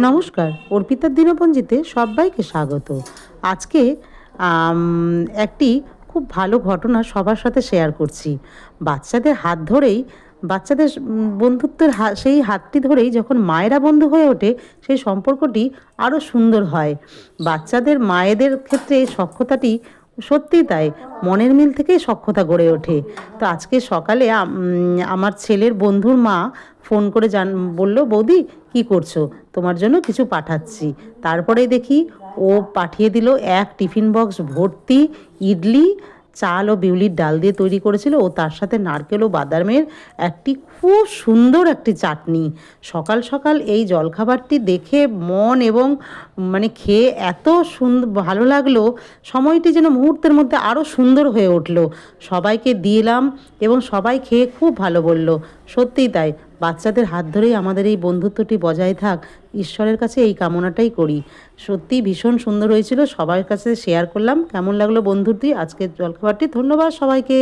নমস্কার, অর্পিতার দিনপঞ্জিতে সবাইকে স্বাগত। আজকে একটি খুব ভালো ঘটনা সবার সাথে শেয়ার করছি। বাচ্চাদের হাত ধরেই, বাচ্চাদের বন্ধুত্বের সেই হাতটি ধরেই যখন মায়েরা বন্ধু হয়ে ওঠে, সেই সম্পর্কটি আরও সুন্দর হয়। বাচ্চাদের মায়েদের ক্ষেত্রে এই সখ্যতাটি সত্যিই তাই, মনের মিল থেকেই সখ্যতা গড়ে ওঠে। তো আজকে সকালে আমার ছেলের বন্ধুর মা ফোন করে বলল, বৌদি কি করছো, তোমার জন্য কিছু পাঠাচ্ছি। তারপরে দেখি ও পাঠিয়ে দিল এক টিফিন বক্স ভর্তি ইডলি, চাল ও বিউলির ডাল দিয়ে তৈরি করেছিল, ও তার সাথে নারকেল ও বাদামের একটি খুব সুন্দর একটি চাটনি। সকাল সকাল এই জলখাবারটি দেখে মন এবং খেয়ে এত সুন্দর ভালো লাগলো, সময়টি যেন মুহূর্তের মধ্যে আরও সুন্দর হয়ে উঠলো। সবাইকে দিলাম এবং সবাই খেয়ে খুব ভালো বলল। সত্যিই তাই, বাচ্চাদের হাত ধরেই আমাদের এই বন্ধুত্বটি বজায় থাক, ঈশ্বরের কাছে এই কামনাটাই করি। সত্যিই ভীষণ সুন্দর হয়েছিল, সবার কাছে শেয়ার করলাম। কেমন লাগলো বন্ধুটি আজকের জলখাবারটি? ধন্যবাদ সবাইকে।